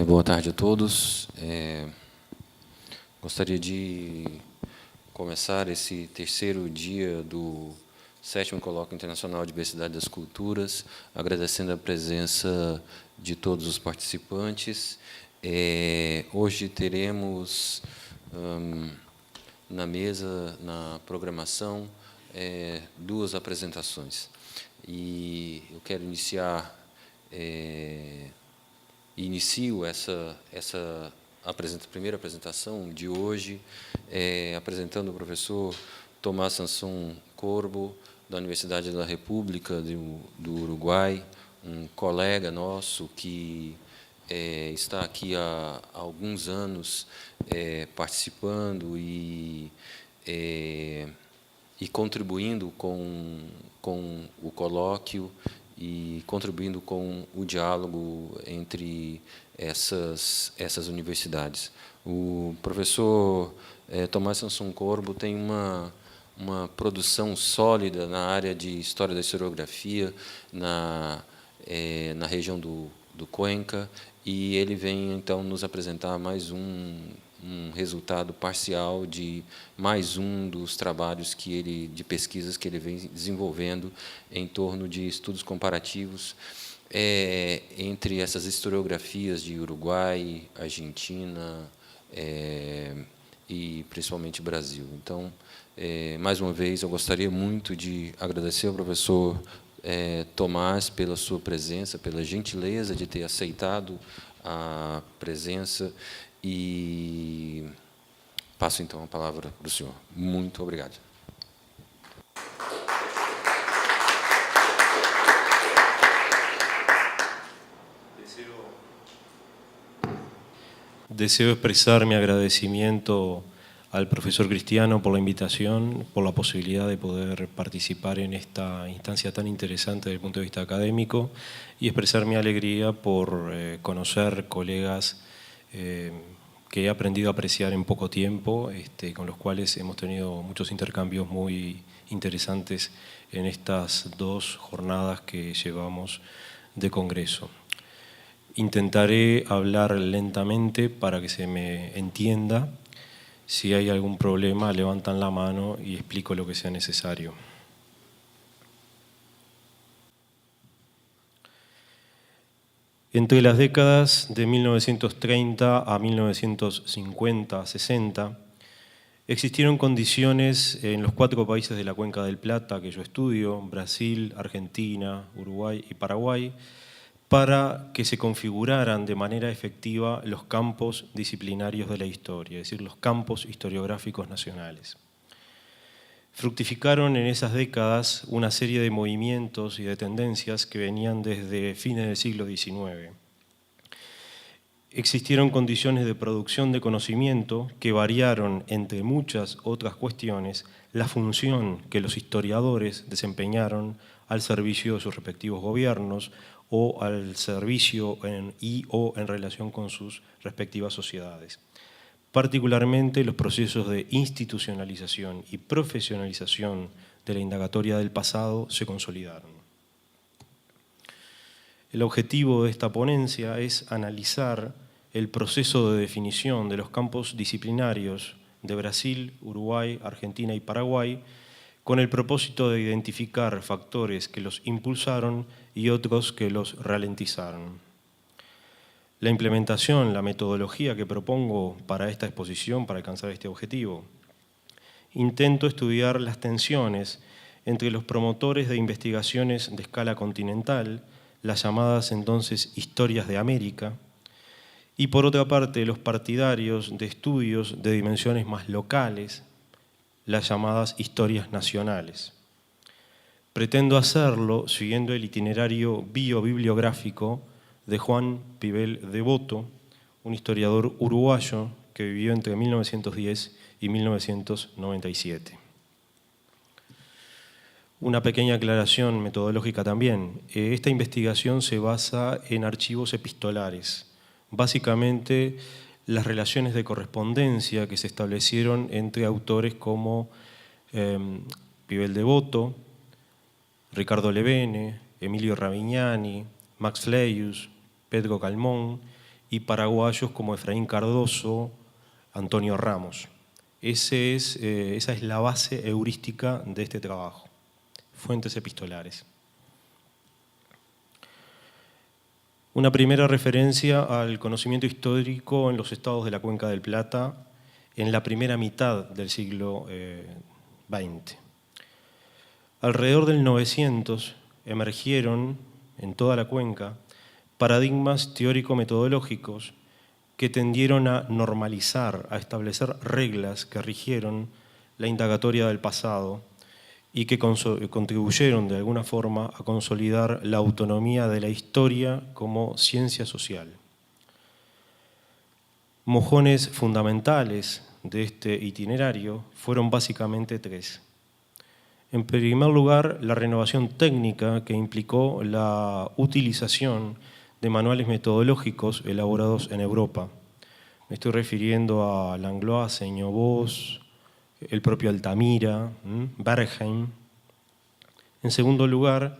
Boa tarde a todos. Gostaria de começar esse terceiro dia do 7º Colóquio Internacional de Diversidade das Culturas, agradecendo a presença de todos os participantes. Hoje teremos na mesa, na programação, duas apresentações. E eu quero inicio essa primeira apresentação de hoje, apresentando o professor Tomás Sansón Corbo, da Universidade da República do Uruguai, um colega nosso que está aqui há alguns anos participando e contribuindo com o colóquio e contribuindo com o diálogo entre essas universidades. O professor Tomás Sansón Corbo tem uma produção sólida na área de História da Historiografia, na região do Cuenca, e ele vem, então, nos apresentar mais um resultado parcial de mais um dos trabalhos de pesquisas que ele vem desenvolvendo em torno de estudos comparativos entre essas historiografias de Uruguai, Argentina e principalmente Brasil. Então, mais uma vez, eu gostaria muito de agradecer ao professor Tomás pela sua presença, pela gentileza de ter aceitado a presença, e passo, então, a palavra para o senhor. Muito obrigado. Deseo expresar mi agradecimiento al profesor Cristiano por la invitación, por la posibilidad de poder participar en esta instancia tan interesante desde el punto de vista académico, y expresar mi alegría por conocer colegas que he aprendido a apreciar en poco tiempo, con los cuales hemos tenido muchos intercambios muy interesantes en estas dos jornadas que llevamos de congreso. Intentaré hablar lentamente para que se me entienda. Si hay algún problema, levantan la mano y explico lo que sea necesario. Entre las décadas de 1930 a 1950-60, existieron condiciones en los 4 países de la Cuenca del Plata que yo estudio, Brasil, Argentina, Uruguay y Paraguay, para que se configuraran de manera efectiva los campos disciplinarios de la historia, es decir, los campos historiográficos nacionales. Fructificaron en esas décadas una serie de movimientos y de tendencias que venían desde fines del siglo XIX. Existieron condiciones de producción de conocimiento que variaron, entre muchas otras cuestiones, la función que los historiadores desempeñaron al servicio de sus respectivos gobiernos o al servicio o en relación con sus respectivas sociedades. Particularmente los procesos de institucionalización y profesionalización de la indagatoria del pasado se consolidaron. El objetivo de esta ponencia es analizar el proceso de definición de los campos disciplinarios de Brasil, Uruguay, Argentina y Paraguay, con el propósito de identificar factores que los impulsaron y otros que los ralentizaron. La implementación, la metodología que propongo para esta exposición, para alcanzar este objetivo, intento estudiar las tensiones entre los promotores de investigaciones de escala continental, las llamadas entonces historias de América, y por otra parte los partidarios de estudios de dimensiones más locales, las llamadas historias nacionales. Pretendo hacerlo siguiendo el itinerario biobibliográfico de Juan Pibel Devoto, un historiador uruguayo que vivió entre 1910 y 1997. Una pequeña aclaración metodológica también. Esta investigación se basa en archivos epistolares, básicamente las relaciones de correspondencia que se establecieron entre autores como Pibel Devoto, Ricardo Levene, Emilio Ravignani, Max Fleius, Pedro Calmón y paraguayos como Efraín Cardoso, Antonio Ramos. Esa es la base heurística de este trabajo. Fuentes epistolares. Una primera referencia al conocimiento histórico en los estados de la Cuenca del Plata en la primera mitad del siglo XX. Alrededor del 900 emergieron en toda la cuenca paradigmas teórico-metodológicos que tendieron a normalizar, a establecer reglas que rigieron la indagatoria del pasado y que contribuyeron de alguna forma a consolidar la autonomía de la historia como ciencia social. Mojones fundamentales de este itinerario fueron básicamente tres. En primer lugar, la renovación técnica que implicó la utilización de manuales metodológicos elaborados en Europa. Me estoy refiriendo a Langlois, Señor-Vos, el propio Altamira, Bergheim. En segundo lugar,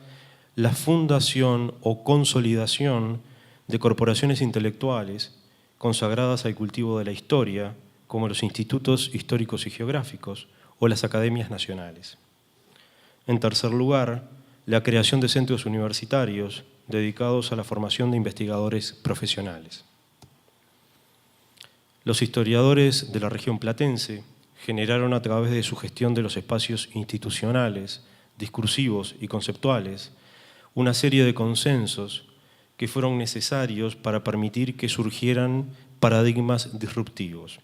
la fundación o consolidación de corporaciones intelectuales consagradas al cultivo de la historia, como los institutos históricos y geográficos o las academias nacionales. En tercer lugar, la creación de centros universitarios dedicados a la formación de investigadores profesionales. Los historiadores de la región platense generaron a través de su gestión de los espacios institucionales, discursivos y conceptuales una serie de consensos que fueron necesarios para permitir que surgieran paradigmas disruptivos.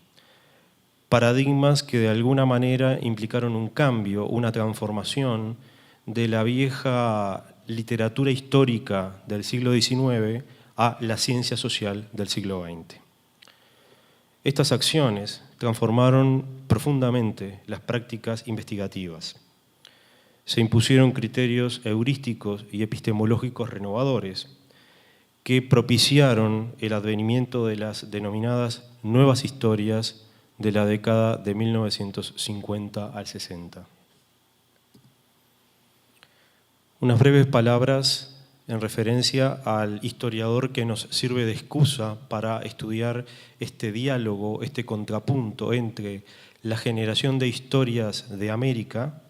Paradigmas que de alguna manera implicaron un cambio, una transformación de la vieja literatura histórica del siglo XIX a la ciencia social del siglo XX. Estas acciones transformaron profundamente las prácticas investigativas. Se impusieron criterios heurísticos y epistemológicos renovadores que propiciaron el advenimiento de las denominadas nuevas historias de la década de 1950 al 60. Unas breves palabras en referencia al historiador que nos sirve de excusa para estudiar este diálogo, este contrapunto entre la generación de historias de América,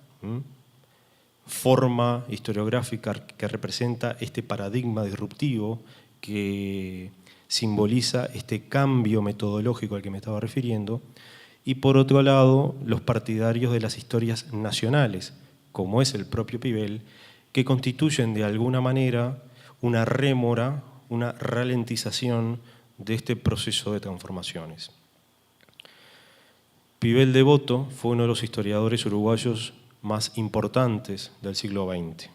forma historiográfica que representa este paradigma disruptivo que simboliza este cambio metodológico al que me estaba refiriendo, y por otro lado, los partidarios de las historias nacionales, como es el propio Pibel, que constituyen de alguna manera una rémora, una ralentización de este proceso de transformaciones. Pibel Devoto fue uno de los historiadores uruguayos más importantes del siglo XX.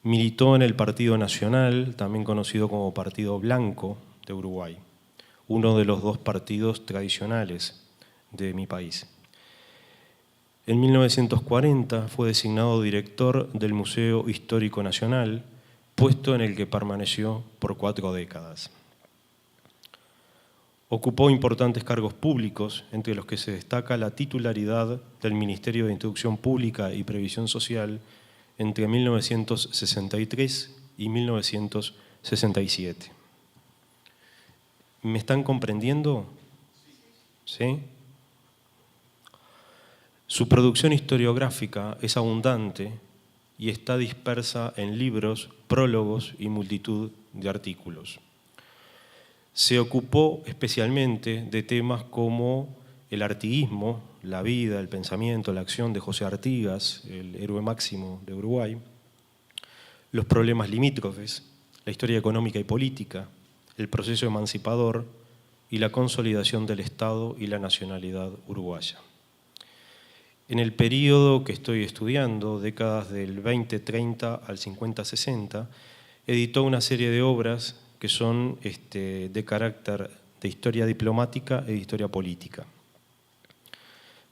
Militó en el Partido Nacional, también conocido como Partido Blanco de Uruguay, uno de los dos partidos tradicionales de mi país. En 1940 fue designado director del Museo Histórico Nacional, puesto en el que permaneció por 4 décadas. Ocupó importantes cargos públicos, entre los que se destaca la titularidad del Ministerio de Instrucción Pública y Previsión Social entre 1963 y 1967. ¿Me están comprendiendo? ¿Sí? Su producción historiográfica es abundante y está dispersa en libros, prólogos y multitud de artículos. Se ocupó especialmente de temas como el artiguismo, la vida, el pensamiento, la acción de José Artigas, el héroe máximo de Uruguay, los problemas limítrofes, la historia económica y política, el proceso emancipador y la consolidación del Estado y la nacionalidad uruguaya. En el periodo que estoy estudiando, décadas del 20-30 al 50-60, editó una serie de obras que son de carácter de historia diplomática e de historia política.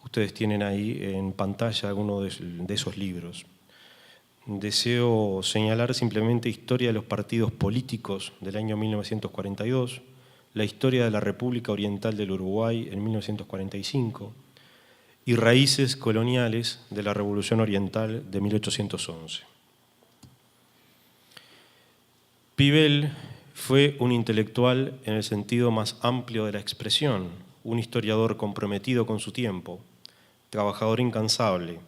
Ustedes tienen ahí en pantalla algunos de esos libros. Deseo señalar simplemente Historia de los partidos políticos del año 1942, la Historia de la República Oriental del Uruguay en 1945 y Raíces coloniales de la Revolución Oriental de 1811. Pibel fue un intelectual en el sentido más amplio de la expresión, un historiador comprometido con su tiempo, trabajador incansable.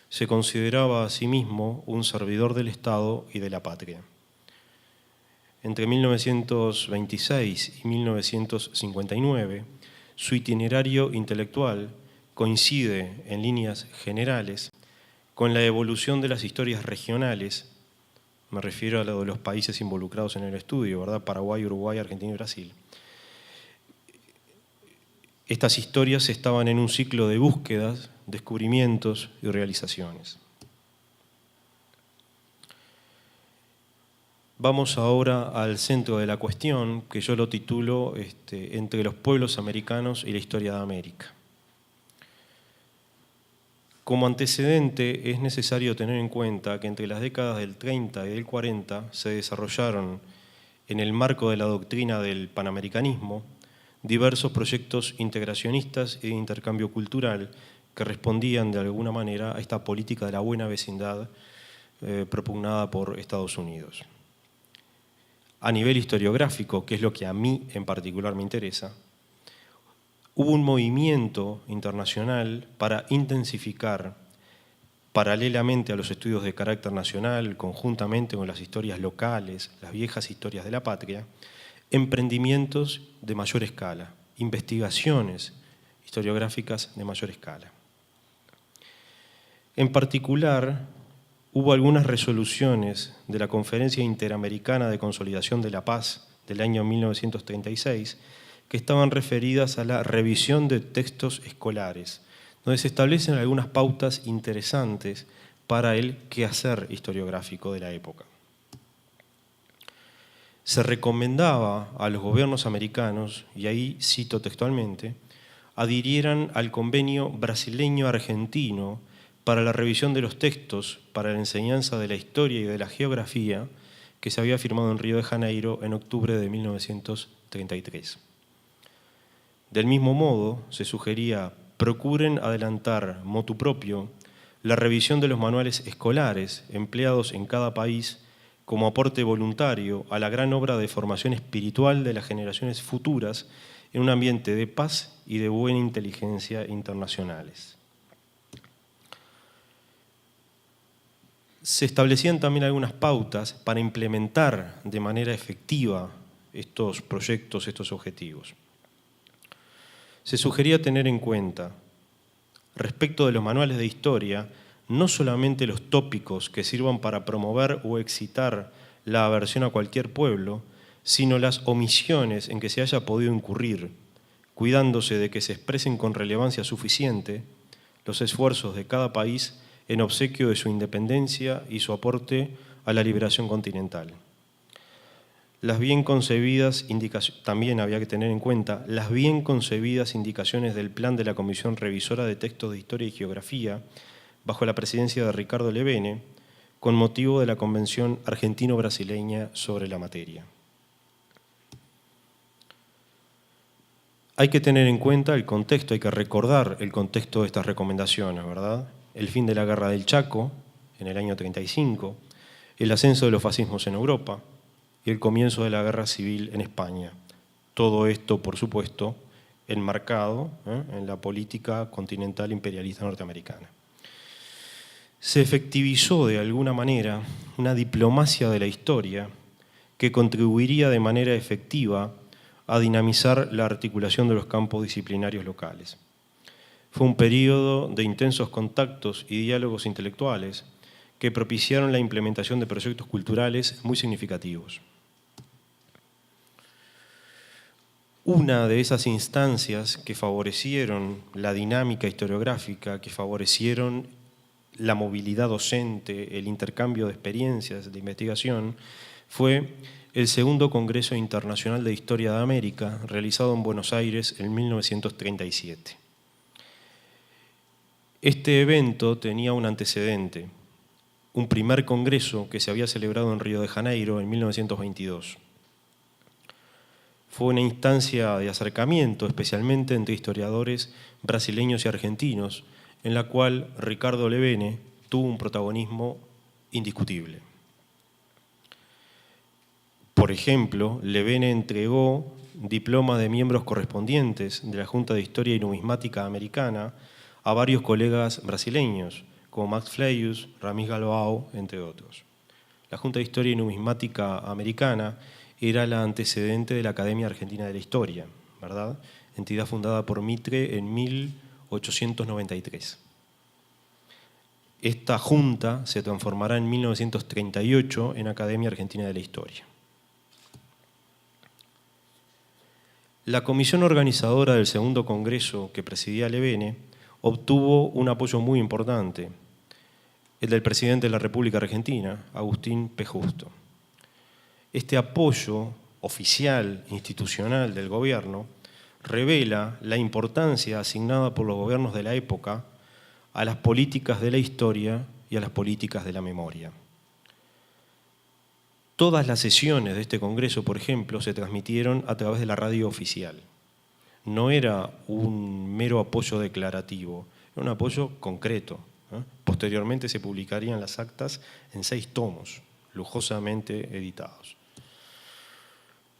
Se consideraba a sí mismo un servidor del Estado y de la patria. Entre 1926 y 1959, su itinerario intelectual coincide en líneas generales con la evolución de las historias regionales, me refiero a lo de los países involucrados en el estudio, ¿verdad? Paraguay, Uruguay, Argentina y Brasil. Estas historias estaban en un ciclo de búsquedas, descubrimientos y realizaciones. Vamos ahora al centro de la cuestión, que yo lo titulo Entre los pueblos americanos y la historia de América. Como antecedente es necesario tener en cuenta que entre las décadas del 30 y del 40 se desarrollaron, en el marco de la doctrina del panamericanismo, diversos proyectos integracionistas y de intercambio cultural que respondían de alguna manera a esta política de la buena vecindad propugnada por Estados Unidos. A nivel historiográfico, que es lo que a mí en particular me interesa, hubo un movimiento internacional para intensificar, paralelamente a los estudios de carácter nacional, conjuntamente con las historias locales, las viejas historias de la patria, emprendimientos de mayor escala, investigaciones historiográficas de mayor escala. En particular, hubo algunas resoluciones de la Conferencia Interamericana de Consolidación de la Paz del año 1936 que estaban referidas a la revisión de textos escolares, donde se establecen algunas pautas interesantes para el quehacer historiográfico de la época. Se recomendaba a los gobiernos americanos, y ahí cito textualmente, adhirieran al convenio brasileño-argentino para la revisión de los textos para la enseñanza de la historia y de la geografía que se había firmado en Río de Janeiro en octubre de 1933. Del mismo modo, se sugería procuren adelantar motu propio la revisión de los manuales escolares empleados en cada país como aporte voluntario a la gran obra de formación espiritual de las generaciones futuras en un ambiente de paz y de buena inteligencia internacionales. Se establecían también algunas pautas para implementar de manera efectiva estos proyectos, estos objetivos. Se sugería tener en cuenta, respecto de los manuales de historia, no solamente los tópicos que sirvan para promover o excitar la aversión a cualquier pueblo, sino las omisiones en que se haya podido incurrir, cuidándose de que se expresen con relevancia suficiente los esfuerzos de cada país en obsequio de su independencia y su aporte a la liberación continental. Las bien concebidas indicaciones, también había que tener en cuenta las bien concebidas indicaciones del plan de la Comisión Revisora de Textos de Historia y Geografía, bajo la presidencia de Ricardo Levene, con motivo de la Convención Argentino-Brasileña sobre la materia. Hay que tener en cuenta el contexto, hay que recordar el contexto de estas recomendaciones, ¿verdad? El fin de la Guerra del Chaco, en el año 35, el ascenso de los fascismos en Europa y el comienzo de la Guerra Civil en España. Todo esto, por supuesto, enmarcado en la política continental imperialista norteamericana. Se efectivizó de alguna manera una diplomacia de la historia que contribuiría de manera efectiva a dinamizar la articulación de los campos disciplinarios locales. Fue un periodo de intensos contactos y diálogos intelectuales que propiciaron la implementación de proyectos culturales muy significativos. Una de esas instancias que favorecieron la dinámica historiográfica, que favorecieron la movilidad docente, el intercambio de experiencias de investigación, fue el segundo Congreso Internacional de Historia de América, realizado en Buenos Aires en 1937. Este evento tenía un antecedente, un primer congreso que se había celebrado en Río de Janeiro en 1922. Fue una instancia de acercamiento, especialmente entre historiadores brasileños y argentinos, en la cual Ricardo Levene tuvo un protagonismo indiscutible. Por ejemplo, Levene entregó diploma de miembros correspondientes de la Junta de Historia y Numismática Americana a varios colegas brasileños, como Max Fleius, Ramís Galbao, entre otros. La Junta de Historia y Numismática Americana era la antecedente de la Academia Argentina de la Historia, ¿verdad? Entidad fundada por Mitre en 1893. Esta junta se transformará en 1938 en Academia Argentina de la Historia. La comisión organizadora del segundo congreso que presidía Levene obtuvo un apoyo muy importante, el del presidente de la República Argentina, Agustín P. Justo. Este apoyo oficial, institucional del gobierno, revela la importancia asignada por los gobiernos de la época a las políticas de la historia y a las políticas de la memoria. Todas las sesiones de este congreso, por ejemplo, se transmitieron a través de la radio oficial. No era un mero apoyo declarativo, era un apoyo concreto. Posteriormente se publicarían las actas en 6 tomos, lujosamente editados.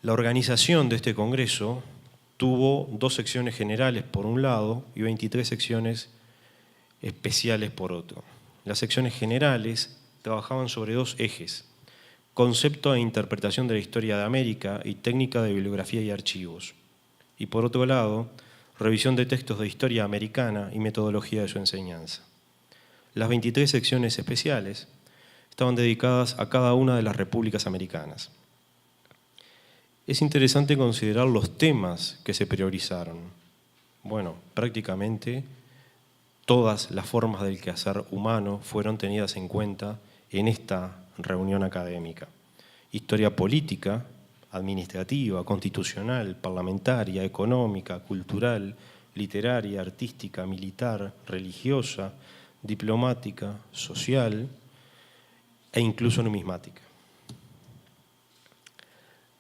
La organización de este congreso tuvo 2 secciones generales por un lado y 23 secciones especiales por otro. Las secciones generales trabajaban sobre 2 ejes: concepto e interpretación de la historia de América y técnica de bibliografía y archivos. Y por otro lado, revisión de textos de historia americana y metodología de su enseñanza. Las 23 secciones especiales estaban dedicadas a cada una de las repúblicas americanas. Es interesante considerar los temas que se priorizaron. Bueno, prácticamente todas las formas del quehacer humano fueron tenidas en cuenta en esta reunión académica. Historia política, administrativa, constitucional, parlamentaria, económica, cultural, literaria, artística, militar, religiosa, diplomática, social e incluso numismática.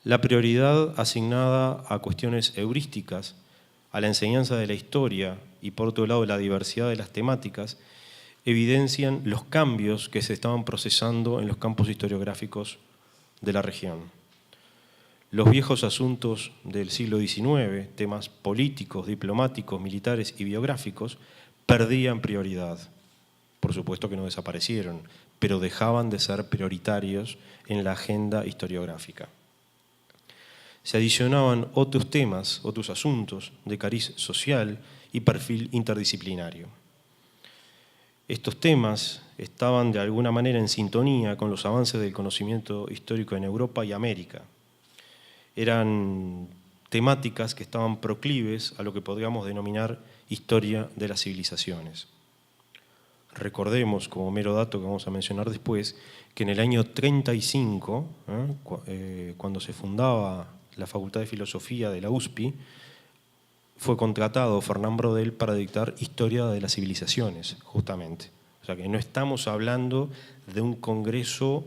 La prioridad asignada a cuestiones heurísticas, a la enseñanza de la historia y por otro lado la diversidad de las temáticas, evidencian los cambios que se estaban procesando en los campos historiográficos de la región. Los viejos asuntos del siglo XIX, temas políticos, diplomáticos, militares y biográficos, perdían prioridad. Por supuesto que no desaparecieron, pero dejaban de ser prioritarios en la agenda historiográfica. Se adicionaban otros temas, otros asuntos de cariz social y perfil interdisciplinario. Estos temas estaban de alguna manera en sintonía con los avances del conocimiento histórico en Europa y América. Eran temáticas que estaban proclives a lo que podríamos denominar historia de las civilizaciones. Recordemos, como mero dato que vamos a mencionar después, que en el año 35, cuando se fundaba la Facultad de Filosofía de la USPI, fue contratado Fernán Brodel para dictar Historia de las Civilizaciones, justamente. O sea que no estamos hablando de un congreso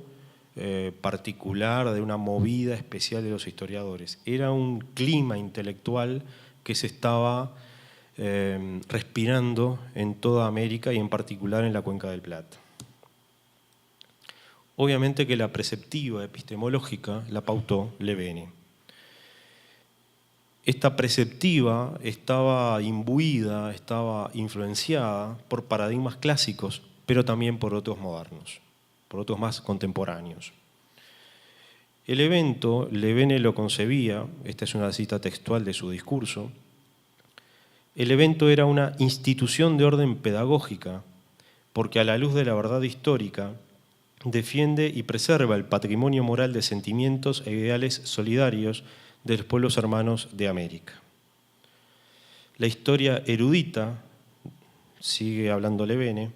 particular, de una movida especial de los historiadores. Era un clima intelectual que se estaba respirando en toda América y en particular en la Cuenca del Plata. Obviamente que la preceptiva epistemológica la pautó Levene. Esta preceptiva estaba imbuida, estaba influenciada por paradigmas clásicos, pero también por otros modernos, por otros más contemporáneos. El evento, Levene lo concebía, esta es una cita textual de su discurso, el evento era una institución de orden pedagógica, porque a la luz de la verdad histórica defiende y preserva el patrimonio moral de sentimientos e ideales solidarios de los pueblos hermanos de América. La historia erudita, sigue hablando Levene,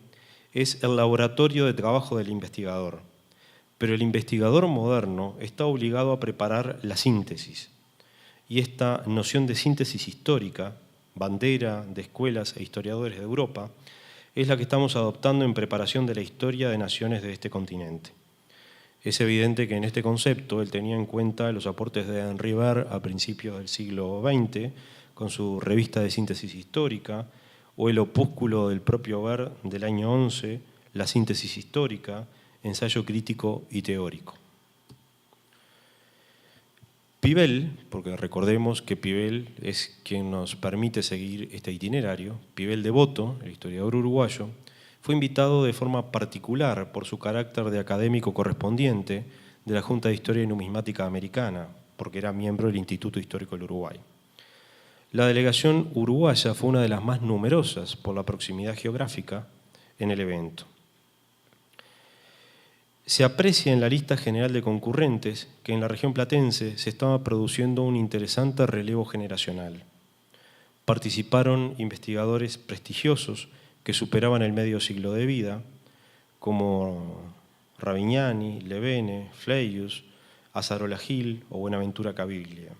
es el laboratorio de trabajo del investigador, pero el investigador moderno está obligado a preparar la síntesis, y esta noción de síntesis histórica, bandera de escuelas e historiadores de Europa, es la que estamos adoptando en preparación de la historia de naciones de este continente. Es evidente que en este concepto él tenía en cuenta los aportes de Henri Ver a principios del siglo XX, con su revista de síntesis histórica, o el opúsculo del propio Ver del año 11, La síntesis histórica, ensayo crítico y teórico. Pivel, porque recordemos que Pivel es quien nos permite seguir este itinerario, Pivel Devoto, el historiador uruguayo, fue invitado de forma particular por su carácter de académico correspondiente de la Junta de Historia y Numismática Americana, porque era miembro del Instituto Histórico del Uruguay. La delegación uruguaya fue una de las más numerosas por la proximidad geográfica en el evento. Se aprecia en la lista general de concurrentes que en la región platense se estaba produciendo un interesante relevo generacional. Participaron investigadores prestigiosos que superaban el medio siglo de vida, como Ravignani, Levene, Fleius, Azarola Gil o Buenaventura Caviglia,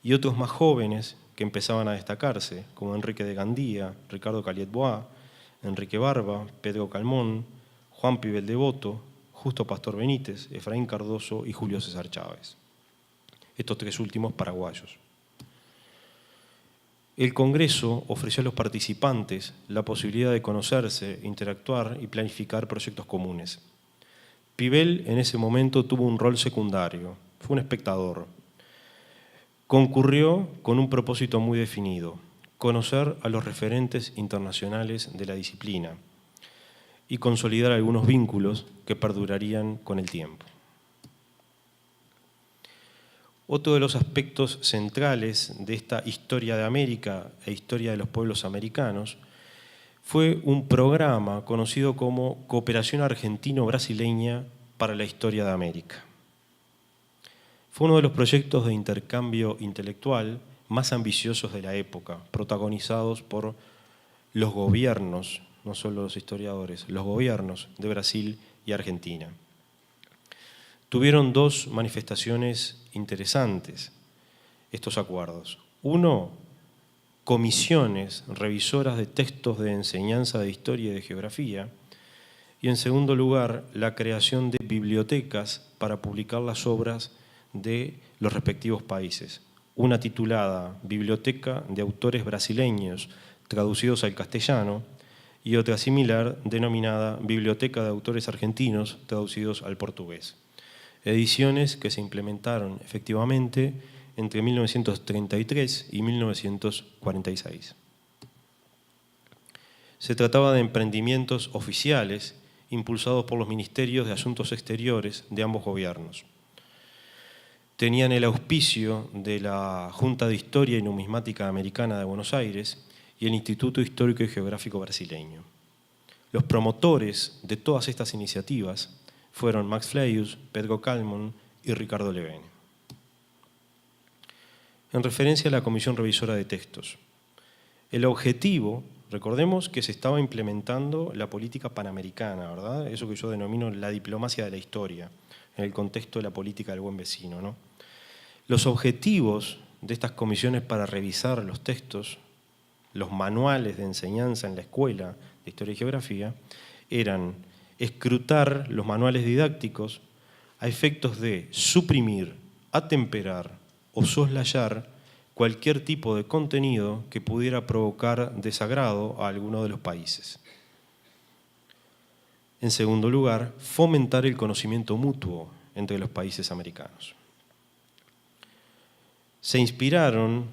y otros más jóvenes que empezaban a destacarse, como Enrique de Gandía, Ricardo Caliet-Bois, Enrique Barba, Pedro Calmón, Juan Pivel Devoto, Justo Pastor Benítez, Efraín Cardoso y Julio César Chávez. Estos tres últimos paraguayos. El Congreso ofreció a los participantes la posibilidad de conocerse, interactuar y planificar proyectos comunes. Pivel en ese momento tuvo un rol secundario, fue un espectador. Concurrió con un propósito muy definido: conocer a los referentes internacionales de la disciplina y consolidar algunos vínculos que perdurarían con el tiempo. Otro de los aspectos centrales de esta historia de América e historia de los pueblos americanos fue un programa conocido como Cooperación Argentino-Brasileña para la Historia de América. Fue uno de los proyectos de intercambio intelectual más ambiciosos de la época, protagonizados por los gobiernos, no solo los historiadores, los gobiernos de Brasil y Argentina. Tuvieron dos manifestaciones interesantes estos acuerdos. Uno, comisiones revisoras de textos de enseñanza de historia y de geografía, y en segundo lugar, la creación de bibliotecas para publicar las obras de los respectivos países. Una titulada Biblioteca de Autores Brasileños traducidos al castellano y otra similar denominada Biblioteca de Autores Argentinos traducidos al portugués. Ediciones que se implementaron efectivamente entre 1933 y 1946. Se trataba de emprendimientos oficiales impulsados por los ministerios de Asuntos Exteriores de ambos gobiernos. Tenían el auspicio de la Junta de Historia y Numismática Americana de Buenos Aires y el Instituto Histórico y Geográfico Brasileño. Los promotores de todas estas iniciativas fueron Max Fleius, Pedro Calmón y Ricardo Levene. En referencia a la Comisión Revisora de Textos, el objetivo, recordemos que se estaba implementando la política panamericana, ¿verdad? Eso que yo denomino la diplomacia de la historia, en el contexto de la política del buen vecino, ¿no? Los objetivos de estas comisiones para revisar los textos, los manuales de enseñanza en la escuela de Historia y Geografía, eran escrutar los manuales didácticos a efectos de suprimir, atemperar o soslayar cualquier tipo de contenido que pudiera provocar desagrado a alguno de los países. En segundo lugar, fomentar el conocimiento mutuo entre los países americanos. Se inspiraron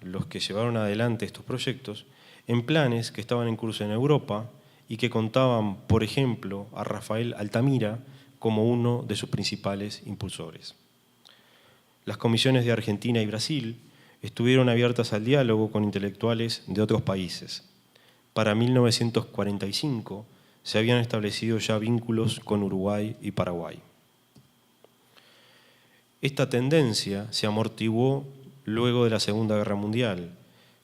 los que llevaron adelante estos proyectos en planes que estaban en curso en Europa y que contaban, por ejemplo, a Rafael Altamira como uno de sus principales impulsores. Las comisiones de Argentina y Brasil estuvieron abiertas al diálogo con intelectuales de otros países. Para 1945 se habían establecido ya vínculos con Uruguay y Paraguay. Esta tendencia se amortiguó luego de la Segunda Guerra Mundial,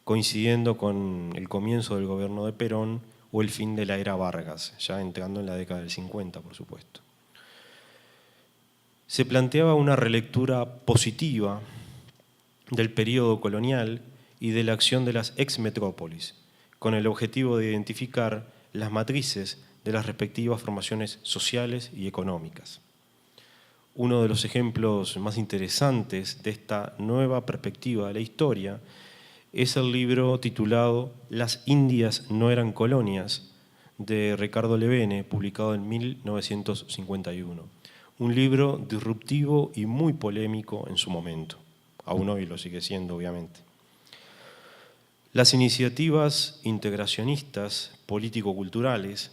coincidiendo con el comienzo del gobierno de Perón o el fin de la era Vargas, ya entrando en la década del 50, por supuesto. Se planteaba una relectura positiva del periodo colonial y de la acción de las exmetrópolis, con el objetivo de identificar las matrices de las respectivas formaciones sociales y económicas. Uno de los ejemplos más interesantes de esta nueva perspectiva de la historia es el libro titulado Las Indias no eran colonias, de Ricardo Levene, publicado en 1951. Un libro disruptivo y muy polémico en su momento. aún hoy lo sigue siendo, obviamente. Las iniciativas integracionistas político-culturales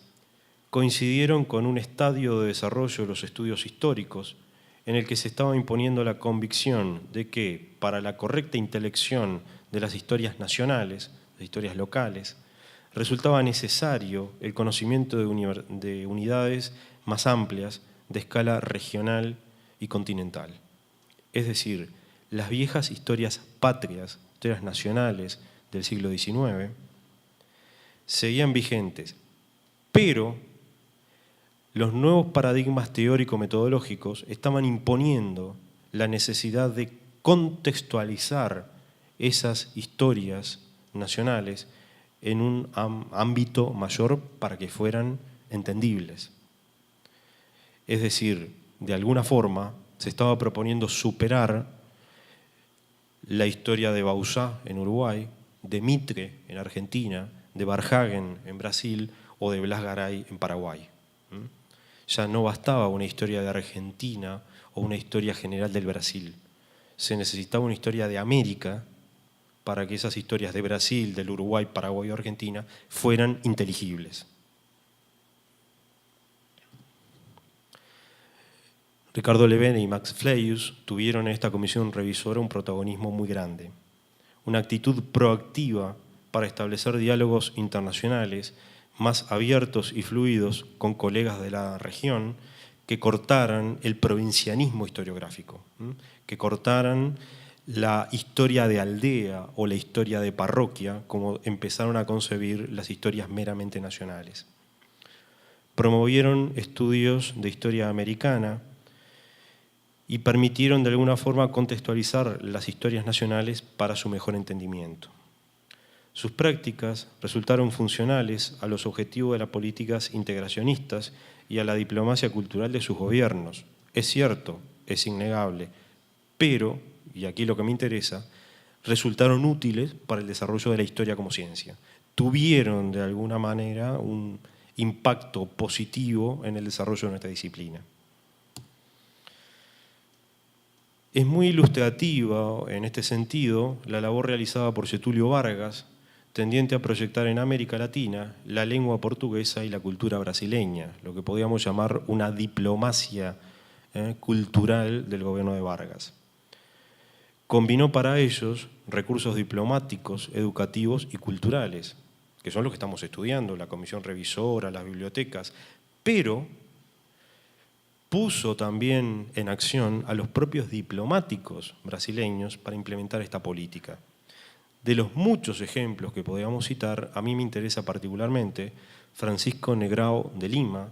coincidieron con un estadio de desarrollo de los estudios históricos en el que se estaba imponiendo la convicción de que para la correcta intelección de las historias nacionales, las historias locales, resultaba necesario el conocimiento de unidades más amplias de escala regional y continental. Es decir, las viejas historias patrias, historias nacionales del siglo XIX, seguían vigentes, pero los nuevos paradigmas teórico-metodológicos estaban imponiendo la necesidad de contextualizar esas historias nacionales en un ámbito mayor para que fueran entendibles. Es decir, de alguna forma se estaba proponiendo superar la historia de Bauzá en Uruguay, de Mitre en Argentina, de Verhagen en Brasil o de Blas Garay en Paraguay. Ya no bastaba una historia de Argentina o una historia general del Brasil. Se necesitaba una historia de América para que esas historias de Brasil, del Uruguay, Paraguay o Argentina fueran inteligibles. Ricardo Levene y Max Fleius tuvieron en esta comisión revisora un protagonismo muy grande, una actitud proactiva para establecer diálogos internacionales más abiertos y fluidos con colegas de la región que cortaran el provincianismo historiográfico, que cortaran la historia de aldea o la historia de parroquia, como empezaron a concebir las historias meramente nacionales. Promovieron estudios de historia americana y permitieron de alguna forma contextualizar las historias nacionales para su mejor entendimiento. Sus prácticas resultaron funcionales a los objetivos de las políticas integracionistas y a la diplomacia cultural de sus gobiernos. Es cierto, es innegable, pero, y aquí lo que me interesa, resultaron útiles para el desarrollo de la historia como ciencia. Tuvieron de alguna manera un impacto positivo en el desarrollo de nuestra disciplina. Es muy ilustrativa en este sentido la labor realizada por Getúlio Vargas, tendiente a proyectar en América Latina la lengua portuguesa y la cultura brasileña, lo que podríamos llamar una diplomacia cultural del gobierno de Vargas. Combinó para ellos recursos diplomáticos, educativos y culturales, que son los que estamos estudiando, la comisión revisora, las bibliotecas, pero puso también en acción a los propios diplomáticos brasileños para implementar esta política. De los muchos ejemplos que podríamos citar, a mí me interesa particularmente Francisco Negrão de Lima,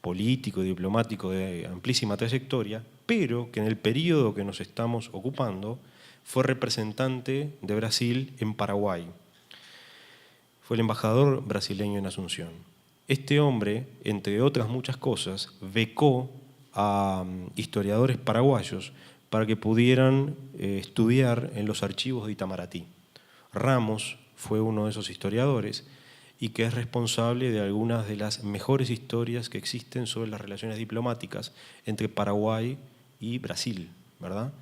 político y diplomático de amplísima trayectoria, pero que en el periodo que nos estamos ocupando fue representante de Brasil en Paraguay. Fue el embajador brasileño en Asunción. Este hombre, entre otras muchas cosas, becó a historiadores paraguayos para que pudieran estudiar en los archivos de Itamaraty. Ramos fue uno de esos historiadores y que es responsable de algunas de las mejores historias que existen sobre las relaciones diplomáticas entre Paraguay y Brasil, ¿verdad?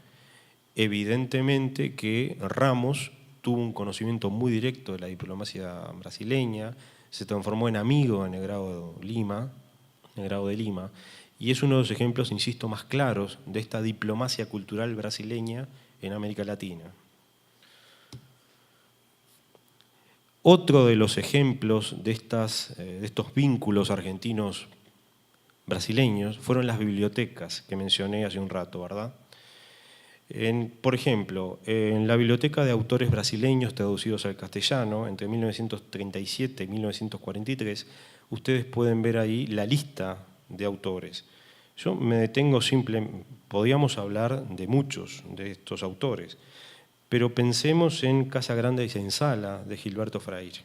Evidentemente que Ramos tuvo un conocimiento muy directo de la diplomacia brasileña, se transformó en amigo de Negrão de Lima, y es uno de los ejemplos, insisto, más claros de esta diplomacia cultural brasileña en América Latina. Otro de los ejemplos de estos vínculos argentinos brasileños fueron las bibliotecas que mencioné hace un rato, ¿verdad? Por ejemplo, en la Biblioteca de Autores Brasileños traducidos al castellano, entre 1937 y 1943, ustedes pueden ver ahí la lista de autores. Yo me detengo podríamos hablar de muchos de estos autores, pero pensemos en Casa Grande y Senzala, de Gilberto Freire.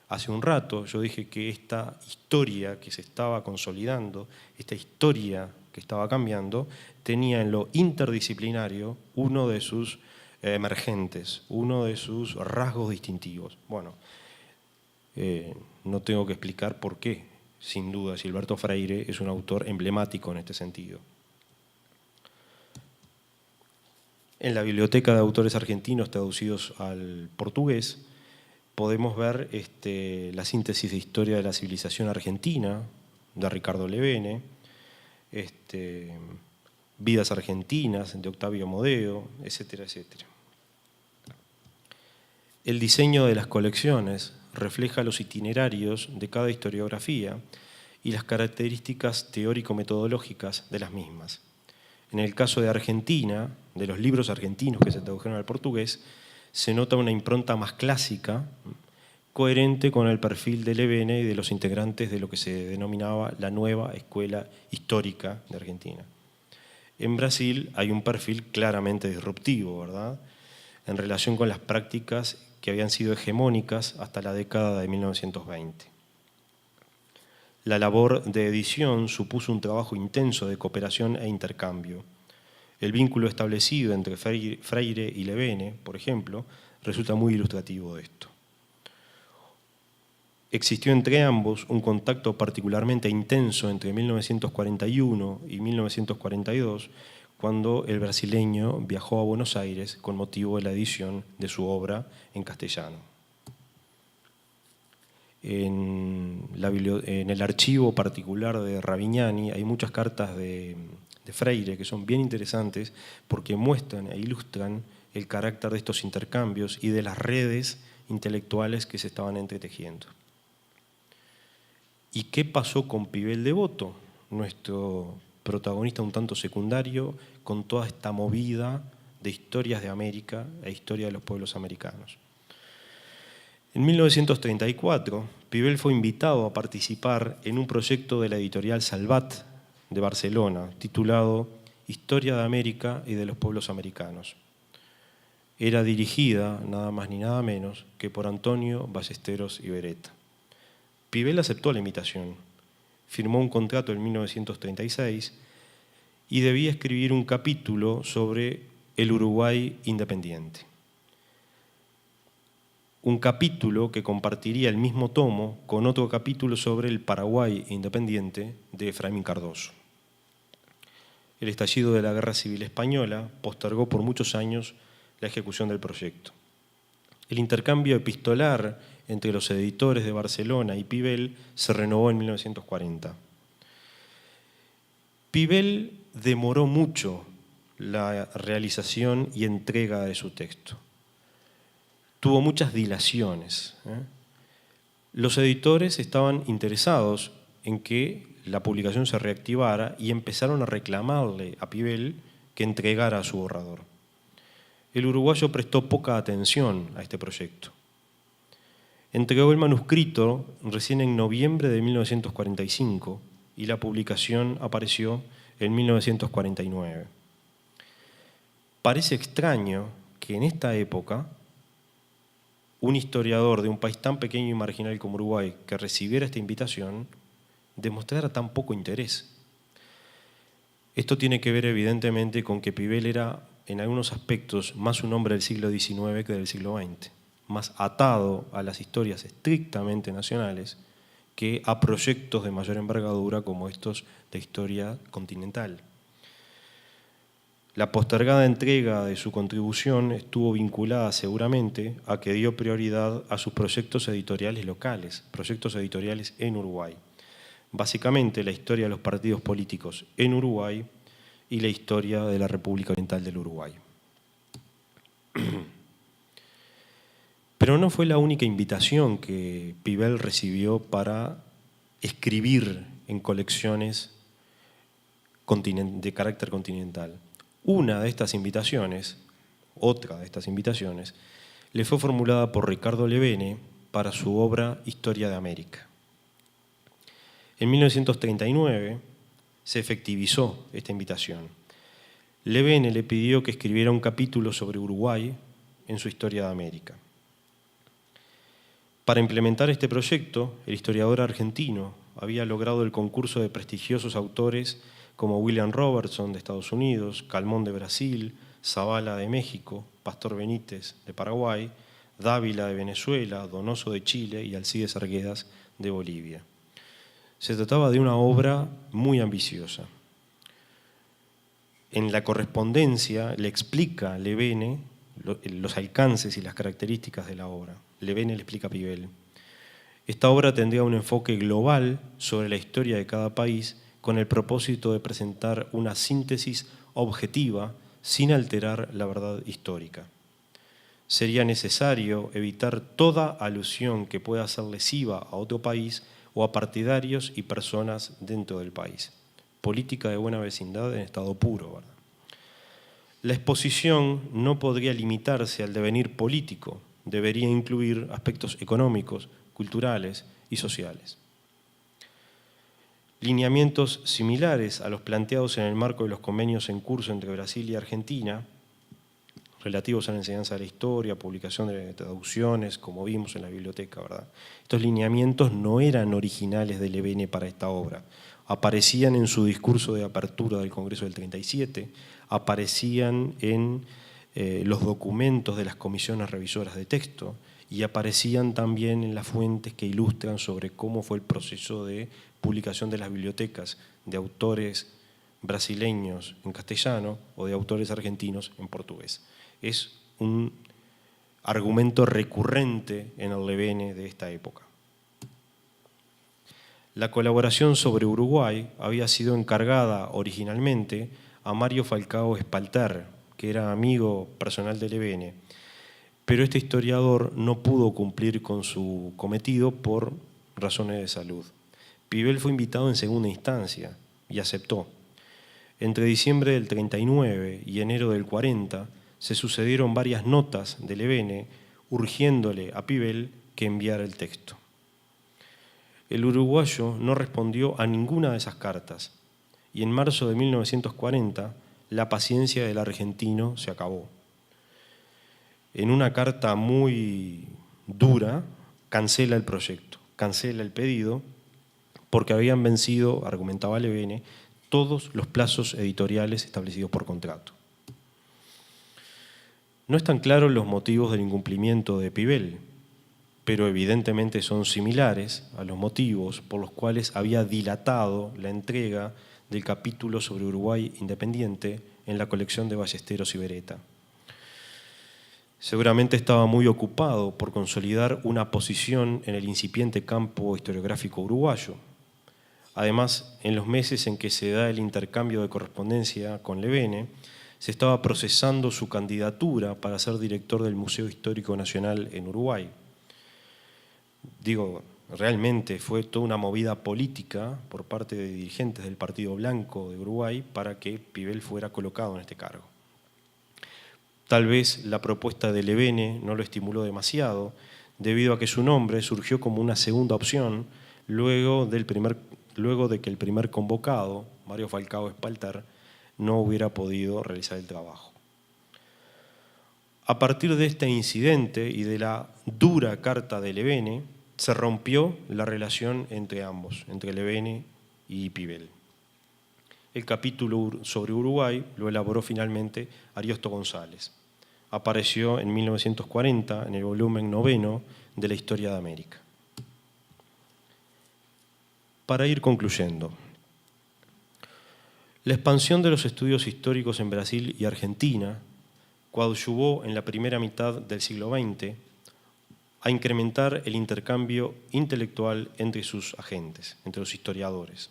Hace un rato yo dije que esta historia que se estaba consolidando, esta historia que estaba cambiando, tenía en lo interdisciplinario uno de sus emergentes, uno de sus rasgos distintivos. Bueno, no tengo que explicar por qué. Sin duda, Gilberto Freire es un autor emblemático en este sentido. En la Biblioteca de Autores Argentinos traducidos al portugués podemos ver la síntesis de Historia de la Civilización Argentina, de Ricardo Levene, Vidas Argentinas, de Octavio Modeo, etcétera, etcétera. El diseño de las colecciones refleja los itinerarios de cada historiografía y las características teórico-metodológicas de las mismas. En el caso de Argentina, de los libros argentinos que se tradujeron al portugués, se nota una impronta más clásica, coherente con el perfil de Levene y de los integrantes de lo que se denominaba la nueva escuela histórica de Argentina. En Brasil hay un perfil claramente disruptivo, ¿verdad?, en relación con las prácticas que habían sido hegemónicas hasta la década de 1920. La labor de edición supuso un trabajo intenso de cooperación e intercambio. El vínculo establecido entre Freire y Levene, por ejemplo, resulta muy ilustrativo de esto. Existió entre ambos un contacto particularmente intenso entre 1941 y 1942, cuando el brasileño viajó a Buenos Aires con motivo de la edición de su obra en castellano. En el archivo particular de Ravignani hay muchas cartas de Freire que son bien interesantes porque muestran e ilustran el carácter de estos intercambios y de las redes intelectuales que se estaban entretejiendo. ¿Y qué pasó con Pibel Devoto, nuestro protagonista un tanto secundario, con toda esta movida de historias de América e historia de los pueblos americanos? En 1934, Pibel fue invitado a participar en un proyecto de la editorial Salvat de Barcelona, titulado Historia de América y de los pueblos americanos. Era dirigida, nada más ni nada menos, que por Antonio Ballesteros y Beretta. Pibel aceptó la invitación, firmó un contrato en 1936 y debía escribir un capítulo sobre el Uruguay independiente. Un capítulo que compartiría el mismo tomo con otro capítulo sobre el Paraguay independiente de Efraín Cardoso. El estallido de la Guerra Civil Española postergó por muchos años la ejecución del proyecto. El intercambio epistolar entre los editores de Barcelona y Pibel se renovó en 1940. Pibel demoró mucho la realización y entrega de su texto. Tuvo muchas dilaciones. Los editores estaban interesados en que la publicación se reactivara y empezaron a reclamarle a Pibel que entregara su borrador. El uruguayo prestó poca atención a este proyecto. Entregó el manuscrito recién en noviembre de 1945 y la publicación apareció en 1949. Parece extraño que en esta época un historiador de un país tan pequeño y marginal como Uruguay que recibiera esta invitación demostrara tan poco interés. Esto tiene que ver evidentemente con que Pibel era en algunos aspectos más un hombre del siglo XIX que del siglo XX, más atado a las historias estrictamente nacionales que a proyectos de mayor envergadura como estos de historia continental. La postergada entrega de su contribución estuvo vinculada seguramente a que dio prioridad a sus proyectos editoriales locales, proyectos editoriales en Uruguay. Básicamente la historia de los partidos políticos en Uruguay y la historia de la República Oriental del Uruguay. Pero no fue la única invitación que Pibel recibió para escribir en colecciones de carácter continental. Una de estas invitaciones, otra de estas invitaciones, le fue formulada por Ricardo Levene para su obra Historia de América. En 1939 se efectivizó esta invitación. Levene le pidió que escribiera un capítulo sobre Uruguay en su Historia de América. Para implementar este proyecto, el historiador argentino había logrado el concurso de prestigiosos autores como William Robertson de Estados Unidos, Calmón de Brasil, Zavala de México, Pastor Benítez de Paraguay, Dávila de Venezuela, Donoso de Chile y Alcides Arguedas de Bolivia. Se trataba de una obra muy ambiciosa. En la correspondencia le explica a Levene los alcances y las características de la obra. Levene le explica a Pivel. Esta obra tendría un enfoque global sobre la historia de cada país con el propósito de presentar una síntesis objetiva sin alterar la verdad histórica. Sería necesario evitar toda alusión que pueda ser lesiva a otro país o a partidarios y personas dentro del país. Política de buena vecindad en estado puro, ¿verdad? La exposición no podría limitarse al devenir político, debería incluir aspectos económicos, culturales y sociales. Lineamientos similares a los planteados en el marco de los convenios en curso entre Brasil y Argentina, relativos a la enseñanza de la historia, publicación de traducciones, como vimos en la biblioteca, ¿verdad? Estos lineamientos no eran originales de Levene para esta obra. Aparecían en su discurso de apertura del Congreso del 37, aparecían en los documentos de las comisiones revisoras de texto y aparecían también en las fuentes que ilustran sobre cómo fue el proceso de publicación de las bibliotecas de autores brasileños en castellano o de autores argentinos en portugués. Es un argumento recurrente en el Levene de esta época. La colaboración sobre Uruguay había sido encargada originalmente a Mario Falcao Espalter, que era amigo personal de Levene, pero este historiador no pudo cumplir con su cometido por razones de salud. Pivel fue invitado en segunda instancia y aceptó. Entre diciembre del 39 y enero del 40 se sucedieron varias notas de Levene urgiéndole a Pivel que enviara el texto. El uruguayo no respondió a ninguna de esas cartas y en marzo de 1940 la paciencia del argentino se acabó. En una carta muy dura cancela el proyecto, cancela el pedido porque habían vencido, argumentaba Levene, todos los plazos editoriales establecidos por contrato. No están claros los motivos del incumplimiento de Pivel, pero evidentemente son similares a los motivos por los cuales había dilatado la entrega del capítulo sobre Uruguay independiente en la colección de Ballesteros y Beretta. Seguramente estaba muy ocupado por consolidar una posición en el incipiente campo historiográfico uruguayo. Además, en los meses en que se da el intercambio de correspondencia con Levene, se estaba procesando su candidatura para ser director del Museo Histórico Nacional en Uruguay. Digo, realmente fue toda una movida política por parte de dirigentes del Partido Blanco de Uruguay para que Pivel fuera colocado en este cargo. Tal vez la propuesta de Levene no lo estimuló demasiado, debido a que su nombre surgió como una segunda opción luego de que el primer convocado, Mario Falcao Espalter, no hubiera podido realizar el trabajo. A partir de este incidente y de la dura carta de Levene, se rompió la relación entre ambos, entre Levene y Pivel. El capítulo sobre Uruguay lo elaboró finalmente Ariosto González. Apareció en 1940 en el volumen 9 de la Historia de América. Para ir concluyendo, la expansión de los estudios históricos en Brasil y Argentina coadyuvó en la primera mitad del siglo XX a incrementar el intercambio intelectual entre sus agentes, entre los historiadores.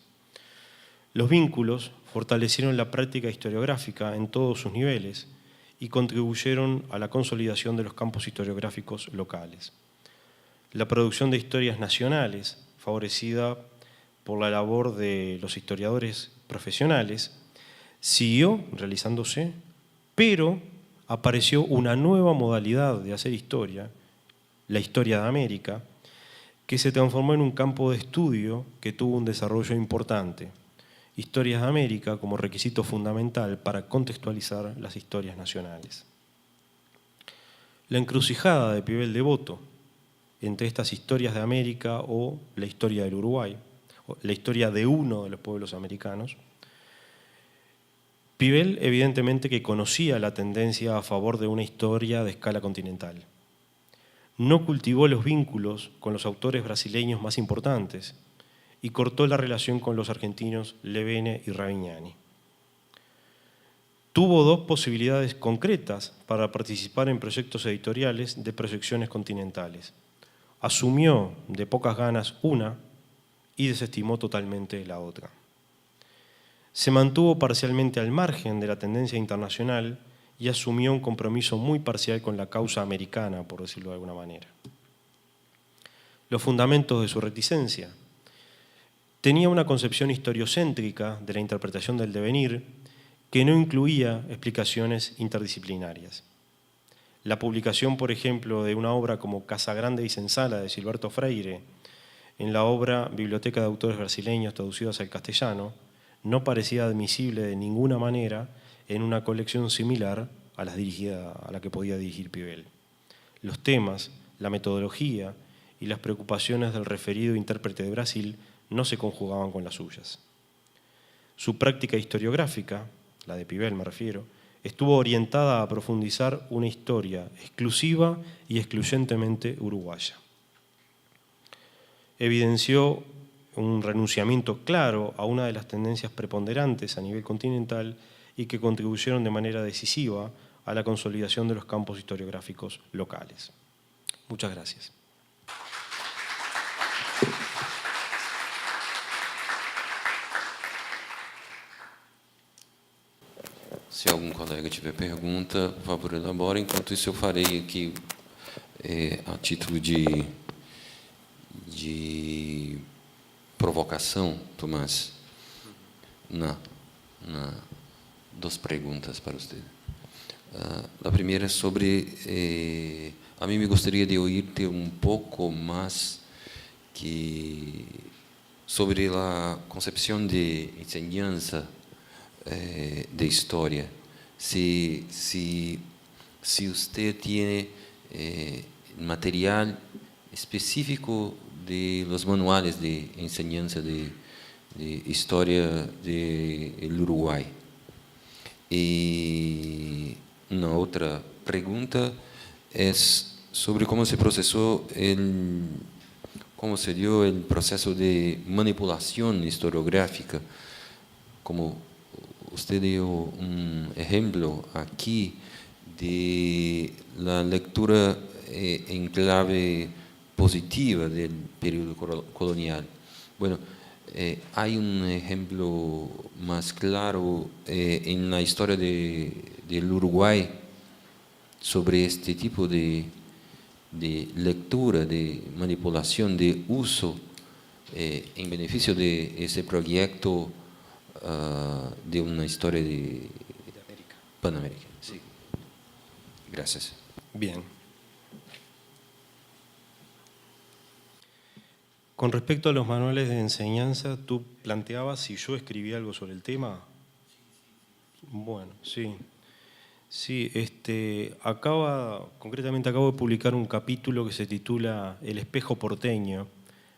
Los vínculos fortalecieron la práctica historiográfica en todos sus niveles y contribuyeron a la consolidación de los campos historiográficos locales. La producción de historias nacionales, favorecida por la labor de los historiadores profesionales, siguió realizándose, pero apareció una nueva modalidad de hacer historia, la historia de América, que se transformó en un campo de estudio que tuvo un desarrollo importante. Historias de América como requisito fundamental para contextualizar las historias nacionales. La encrucijada de Pivel Devoto entre estas historias de América o la historia del Uruguay, o la historia de uno de los pueblos americanos. Pivel evidentemente que conocía la tendencia a favor de una historia de escala continental. No cultivó los vínculos con los autores brasileños más importantes y cortó la relación con los argentinos Levene y Ravignani. tuvo dos posibilidades concretas para participar en proyectos editoriales de proyecciones continentales. Asumió de pocas ganas una y desestimó totalmente la otra. Se mantuvo parcialmente al margen de la tendencia internacional y asumió un compromiso muy parcial con la causa americana, por decirlo de alguna manera. Los fundamentos de su reticencia. Tenía una concepción historiocéntrica de la interpretación del devenir que no incluía explicaciones interdisciplinarias. La publicación, por ejemplo, de una obra como Casa Grande y Senzala de Gilberto Freire en la obra Biblioteca de Autores Brasileños traducidos al castellano no parecía admisible de ninguna manera en una colección similar a la que podía dirigir Pivel. Los temas, la metodología y las preocupaciones del referido intérprete de Brasil no se conjugaban con las suyas. Su práctica historiográfica, la de Pivel me refiero, estuvo orientada a profundizar una historia exclusiva y excluyentemente uruguaya. Evidenció un renunciamiento claro a una de las tendencias preponderantes a nivel continental y que contribuyeron de manera decisiva a la consolidación de los campos historiográficos locales. Muchas gracias. Se algum colega tiver pergunta, por favor, elabore. Enquanto isso, eu farei aqui, a título de provocação, Tomás, duas perguntas para você. A primeira é sobre... a mim me gostaria de ouvir-te um pouco mais sobre a concepção de enseñanza de historia. Si usted tiene material específico de los manuales de enseñanza de historia del Uruguay. Y una otra pregunta es sobre cómo se procesó cómo se dio el proceso de manipulación historiográfica, como usted dio un ejemplo aquí de la lectura en clave positiva del periodo colonial. Bueno, hay un ejemplo más claro en la historia del Uruguay sobre este tipo de lectura, de manipulación, de uso en beneficio de ese proyecto de una historia de Panamérica. Sí. Gracias. Bien. Con respecto a los manuales de enseñanza, ¿tú planteabas si yo escribí algo sobre el tema? Bueno, sí. Sí, concretamente acabo de publicar un capítulo que se titula El espejo porteño,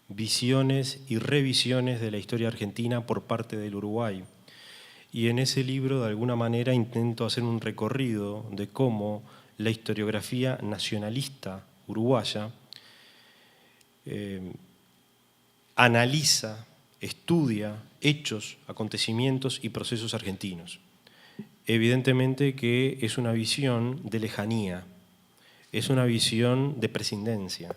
visiones y revisiones de la historia argentina por parte del Uruguay. Y en ese libro, de alguna manera, intento hacer un recorrido de cómo la historiografía nacionalista uruguaya analiza, estudia hechos, acontecimientos y procesos argentinos. Evidentemente que es una visión de lejanía, es una visión de prescindencia.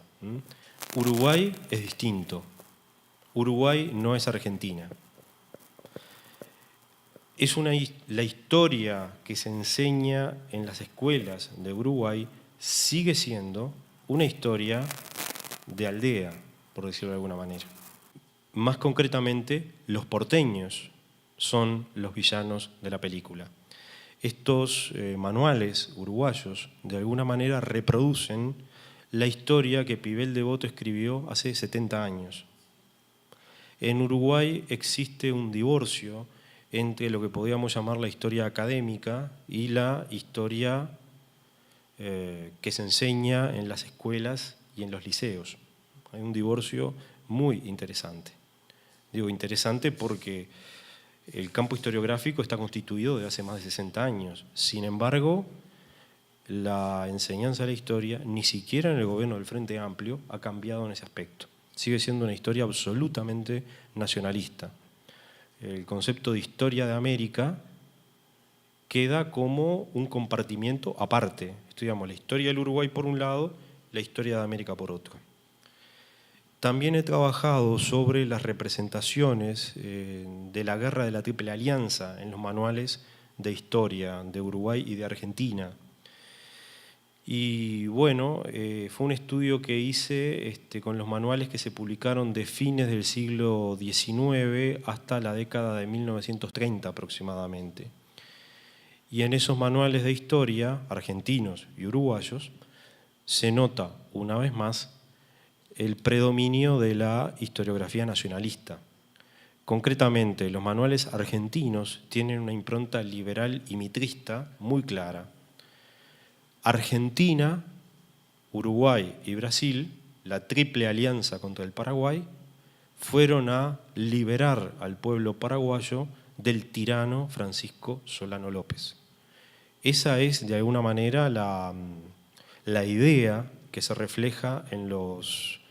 Uruguay es distinto. Uruguay no es Argentina. La historia que se enseña en las escuelas de Uruguay sigue siendo una historia de aldea, por decirlo de alguna manera. Más concretamente, los porteños son los villanos de la película. Estos manuales uruguayos de alguna manera reproducen la historia que Pivel Devoto escribió hace 70 años. En Uruguay existe un divorcio entre lo que podríamos llamar la historia académica y la historia que se enseña en las escuelas y en los liceos. Hay un divorcio muy interesante. Digo interesante porque el campo historiográfico está constituido desde hace más de 60 años. Sin embargo, la enseñanza de la historia, ni siquiera en el gobierno del Frente Amplio, ha cambiado en ese aspecto. Sigue siendo una historia absolutamente nacionalista. El concepto de historia de América queda como un compartimiento aparte. Estudiamos la historia del Uruguay por un lado, la historia de América por otro. También he trabajado sobre las representaciones de la Guerra de la Triple Alianza en los manuales de historia de Uruguay y de Argentina. Y bueno, fue un estudio que hice con los manuales que se publicaron de fines del siglo XIX hasta la década de 1930 aproximadamente. Y en esos manuales de historia, argentinos y uruguayos, se nota una vez más el predominio de la historiografía nacionalista. Concretamente, los manuales argentinos tienen una impronta liberal y mitrista muy clara. Argentina, Uruguay y Brasil, la triple alianza contra el Paraguay, fueron a liberar al pueblo paraguayo del tirano Francisco Solano López. Esa es, de alguna manera, la idea que se refleja en los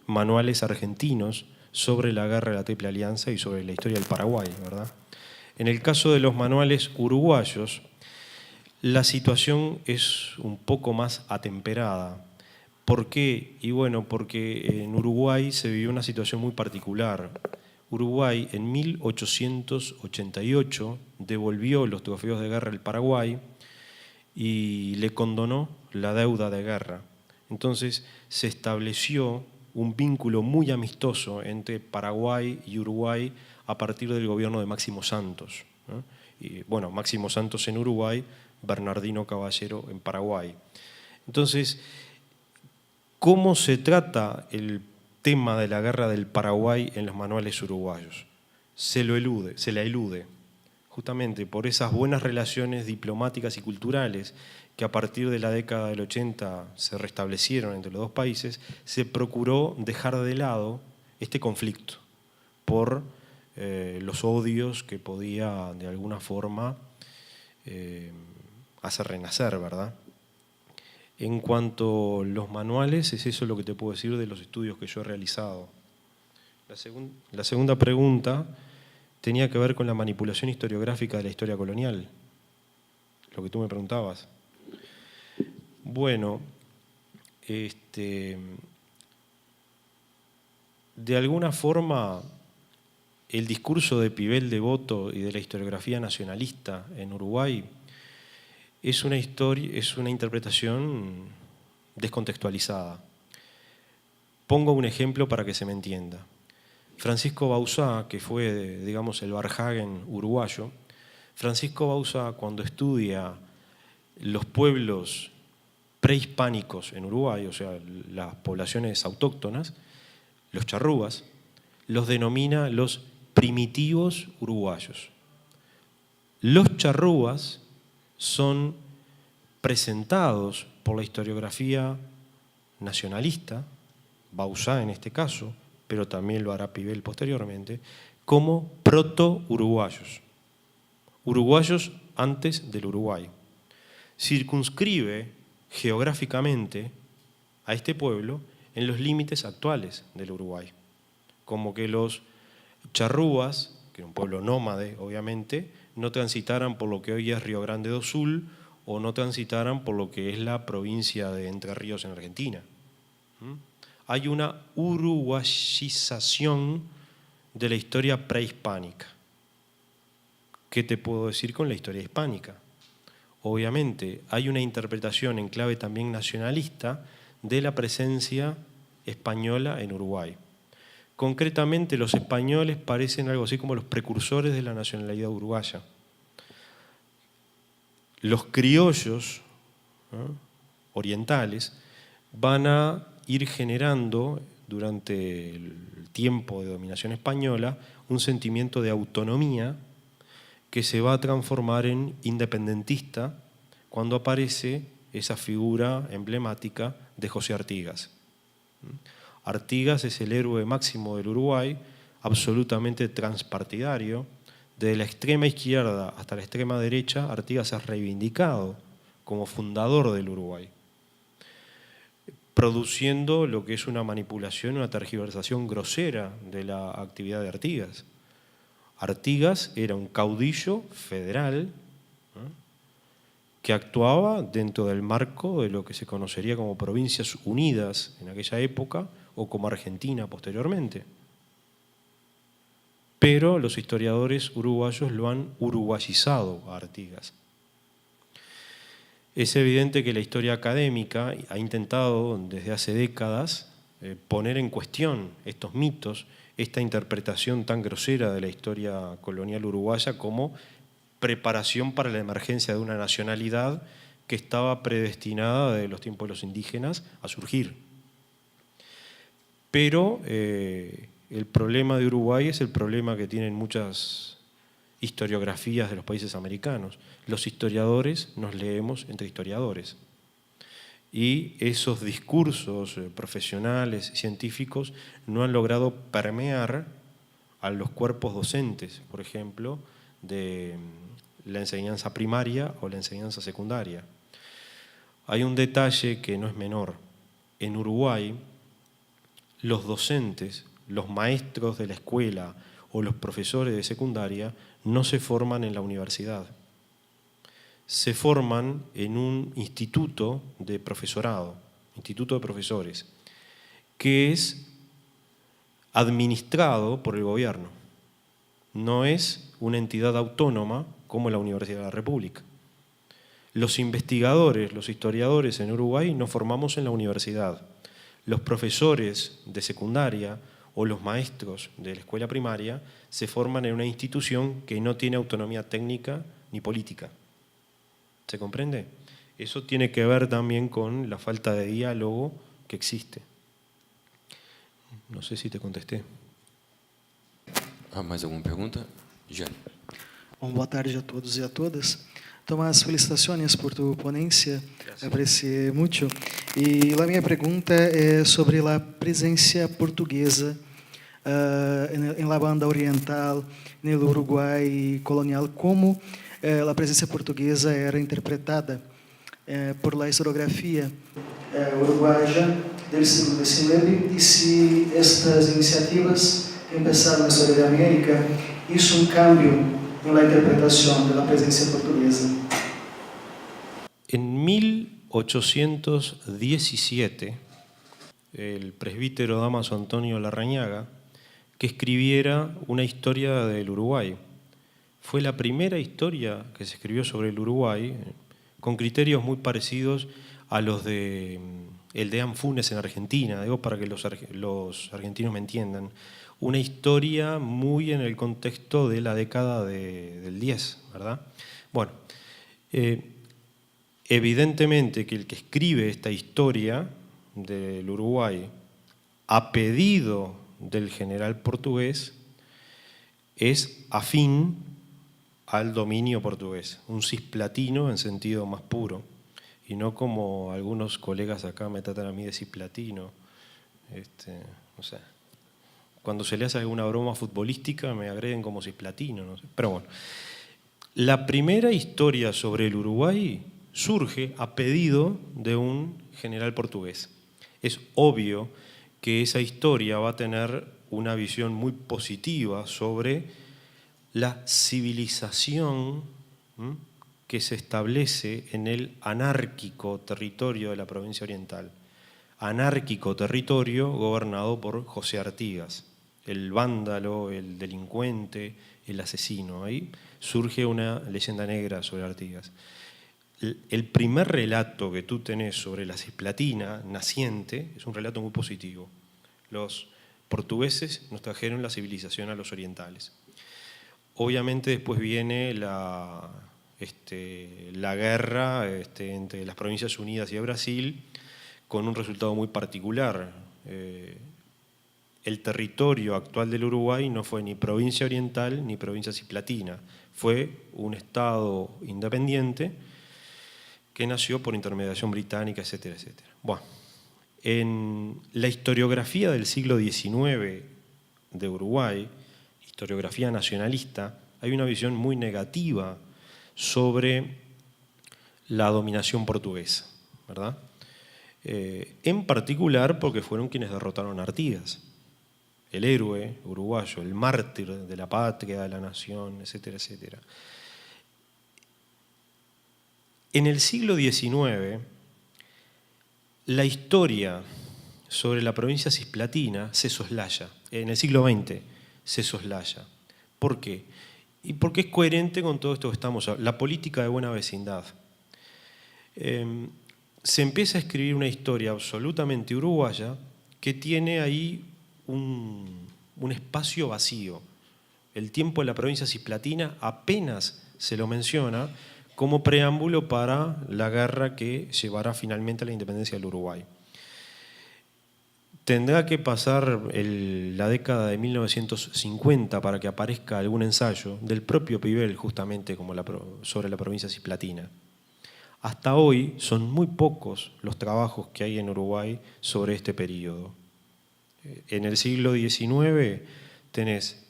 manuales argentinos sobre la guerra de la Triple Alianza y sobre la historia del Paraguay, ¿verdad? En el caso de los manuales uruguayos, la situación es un poco más atemperada. ¿Por qué? Y bueno, porque en Uruguay se vivió una situación muy particular. Uruguay en 1888 devolvió los trofeos de guerra al Paraguay y le condonó la deuda de guerra. Entonces se estableció un vínculo muy amistoso entre Paraguay y Uruguay a partir del gobierno de Máximo Santos, ¿no? Y, bueno, Máximo Santos en Uruguay, Bernardino Caballero en Paraguay. Entonces, ¿cómo se trata el tema de la guerra del Paraguay en los manuales uruguayos? Se la elude, justamente por esas buenas relaciones diplomáticas y culturales que a partir de la década del 80 se restablecieron entre los dos países, se procuró dejar de lado este conflicto por los odios que podía de alguna forma hacer renacer, ¿verdad? En cuanto a los manuales, es eso lo que te puedo decir de los estudios que yo he realizado. La segunda pregunta tenía que ver con la manipulación historiográfica de la historia colonial, lo que tú me preguntabas. Bueno, de alguna forma el discurso de Pibel Devoto y de la historiografía nacionalista en Uruguay es una interpretación descontextualizada. Pongo un ejemplo para que se me entienda. Francisco Bauzá, que fue, digamos, el Varhagen uruguayo, Francisco Bauzá, cuando estudia los pueblos prehispánicos en Uruguay, o sea, las poblaciones autóctonas, los charrúas, los denomina los primitivos uruguayos. Los charrúas son presentados por la historiografía nacionalista, Bauzá en este caso, pero también lo hará Pibel posteriormente, como proto-uruguayos. Uruguayos antes del Uruguay. Circunscribe geográficamente a este pueblo en los límites actuales del Uruguay. Como que los charrúas, que era un pueblo nómade obviamente, no transitaran por lo que hoy es Río Grande do Sul o no transitaran por lo que es la provincia de Entre Ríos en Argentina. Hay una uruguayización de la historia prehispánica. ¿Qué te puedo decir con la historia hispánica? Obviamente hay una interpretación en clave también nacionalista de la presencia española en Uruguay. Concretamente, los españoles parecen algo así como los precursores de la nacionalidad uruguaya. Los criollos, ¿no?, orientales van a ir generando durante el tiempo de dominación española un sentimiento de autonomía que se va a transformar en independentista cuando aparece esa figura emblemática de José Artigas. Artigas es el héroe máximo del Uruguay, absolutamente transpartidario. Desde la extrema izquierda hasta la extrema derecha, Artigas es reivindicado como fundador del Uruguay, produciendo lo que es una manipulación, una tergiversación grosera de la actividad de Artigas. Artigas era un caudillo federal, ¿no?, que actuaba dentro del marco de lo que se conocería como Provincias Unidas en aquella época o como Argentina posteriormente. Pero los historiadores uruguayos lo han uruguayizado a Artigas. Es evidente que la historia académica ha intentado desde hace décadas poner en cuestión estos mitos, esta interpretación tan grosera de la historia colonial uruguaya como preparación para la emergencia de una nacionalidad que estaba predestinada de los tiempos de los indígenas a surgir. Pero el problema de Uruguay es el problema que tienen muchas historiografías de los países americanos. Los historiadores nos leemos entre historiadores. Y esos discursos profesionales, científicos, no han logrado permear a los cuerpos docentes, por ejemplo, de la enseñanza primaria o la enseñanza secundaria. Hay un detalle que no es menor. En Uruguay, los docentes, los maestros de la escuela o los profesores de secundaria no se forman en la universidad. Se forman en un instituto de profesorado, instituto de profesores, que es administrado por el gobierno. No es una entidad autónoma como la Universidad de la República. Los investigadores, los historiadores en Uruguay nos formamos en la universidad. Los profesores de secundaria o los maestros de la escuela primaria se forman en una institución que no tiene autonomía técnica ni política. ¿Se comprende? Eso tiene que ver también con la falta de diálogo que existe. No sé si te contesté. Mais alguma pergunta? Jane. Bom, boa tarde a todos e a todas. Tomás, felicitaciones por tu ponencia, aprecié mucho. Y la minha pergunta es sobre la presencia portuguesa en la banda oriental, en el Uruguay colonial, cómo la presencia portuguesa era interpretada por la historiografía uruguaya del siglo XIX y si estas iniciativas que empezaron en la historia de América hizo un cambio en la interpretación de la presencia portuguesa. En 1817, el presbítero Dámaso Antonio Larrañaga, que escribiera una historia del Uruguay. Fue la primera historia que se escribió sobre el Uruguay, con criterios muy parecidos a los de el de Anfunes en Argentina, digo para que los argentinos me entiendan. Una historia muy en el contexto de la década del 10, ¿verdad? Bueno, evidentemente que el que escribe esta historia del Uruguay a pedido del general portugués es afín al dominio portugués, un cisplatino en sentido más puro, y no como algunos colegas acá me tratan a mí de cisplatino. No sé. Cuando se le hace alguna broma futbolística me agreden como cisplatino, no sé. Pero bueno, la primera historia sobre el Uruguay surge a pedido de un general portugués. Es obvio que esa historia va a tener una visión muy positiva sobre la civilización que se establece en el anárquico territorio de la provincia oriental. Anárquico territorio gobernado por José Artigas, el vándalo, el delincuente, el asesino. Ahí surge una leyenda negra sobre Artigas. El primer relato que tú tenés sobre la Cisplatina naciente es un relato muy positivo. Los portugueses nos trajeron la civilización a los orientales. Obviamente después viene la guerra entre las Provincias Unidas y de Brasil, con un resultado muy particular. El territorio actual del Uruguay no fue ni provincia oriental ni provincia cisplatina, fue un estado independiente que nació por intermediación británica, etcétera, etcétera. Bueno, en la historiografía del siglo XIX de Uruguay, historiografía nacionalista, hay una visión muy negativa sobre la dominación portuguesa, ¿verdad? En particular porque fueron quienes derrotaron a Artigas, el héroe uruguayo, el mártir de la patria, de la nación, etcétera, etcétera. En el siglo XIX, la historia sobre la provincia cisplatina se soslaya. En el siglo XX se soslaya. ¿Por qué? Y porque es coherente con todo esto que estamos hablando, la política de buena vecindad. Se empieza a escribir una historia absolutamente uruguaya que tiene ahí un espacio vacío. El tiempo de la provincia cisplatina apenas se lo menciona como preámbulo para la guerra que llevará finalmente a la independencia del Uruguay. Tendrá que pasar la década de 1950 para que aparezca algún ensayo del propio Pibel justamente como sobre la provincia cisplatina. Hasta hoy son muy pocos los trabajos que hay en Uruguay sobre este periodo. En el siglo XIX tenés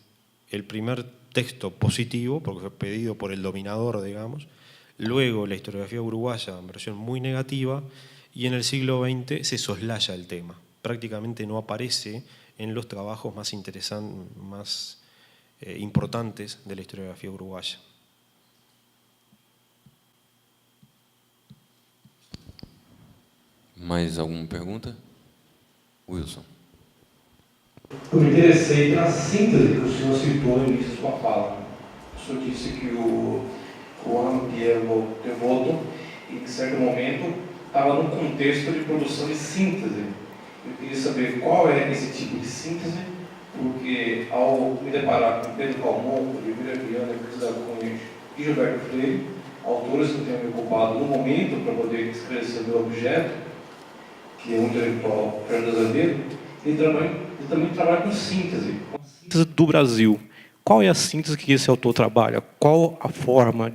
el primer texto positivo, porque fue pedido por el dominador, digamos, luego la historiografía uruguaya en versión muy negativa, y en el siglo XX se soslaya el tema. Prácticamente no aparece en los trabajos más interesantes, más importantes de la historiografía uruguaya. Mais alguma pergunta? Wilson. Eu me interessei pela síntese que o senhor citou no início da sua fala. O senhor disse que o Juan Piero Devoto, em certo momento, estava num contexto de produção de síntese. Eu queria saber qual é esse tipo de síntese, porque ao me deparar com Pedro Calmon, Oliveira Viana, Cristina Cunha e Gilberto Freire, autores que eu tenho me ocupado no momento para poder esclarecer o meu objeto, que é um intelectual Fernando Azevedo, ele também trabalha com síntese. Síntese do Brasil. Qual é a síntese que esse autor trabalha? Qual a forma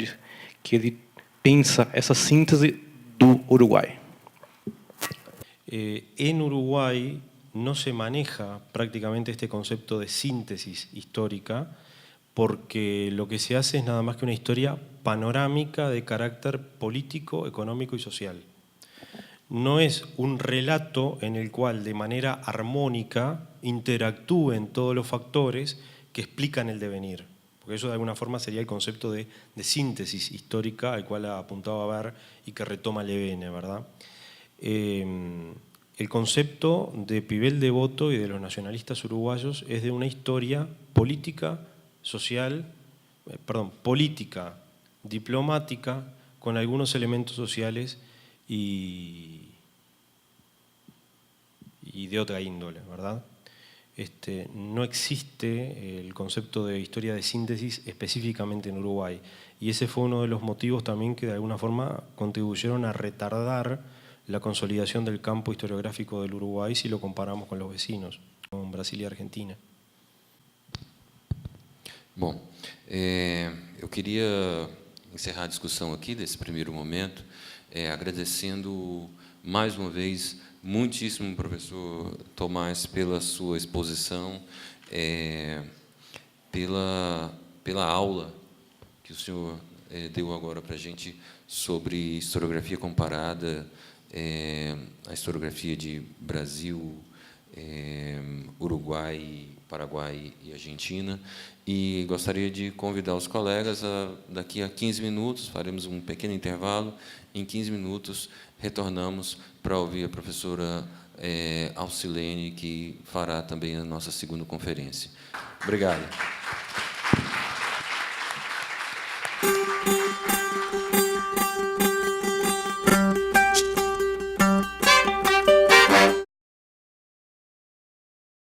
que ele pensa essa síntese do Uruguai? En Uruguay no se maneja prácticamente este concepto de síntesis histórica porque lo que se hace es nada más que una historia panorámica de carácter político, económico y social. No es un relato en el cual de manera armónica interactúen todos los factores que explican el devenir, porque eso de alguna forma sería el concepto de síntesis histórica al cual apuntaba a ver y que retoma Levene, ¿verdad? El concepto de Pibel Devoto y de los nacionalistas uruguayos es de una historia política, política, diplomática, con algunos elementos sociales y de otra índole, ¿verdad? No existe el concepto de historia de síntesis específicamente en Uruguay, y ese fue uno de los motivos también que de alguna forma contribuyeron a retardar la consolidación del campo historiográfico del Uruguay si lo comparamos con los vecinos, con Brasil y Argentina. Bom, eu queria encerrar a discussão aqui desse primeiro momento, agradecendo mais uma vez muitíssimo, professor Tomás, pela sua exposição, pela aula que o senhor deu agora para a gente sobre historiografia comparada, a historiografia de Brasil, Uruguai, Paraguai e Argentina. E gostaria de convidar os colegas daqui a 15 minutos, faremos um pequeno intervalo, em 15 minutos retornamos para ouvir a professora Alcilene, que fará também a nossa segunda conferência. Obrigado.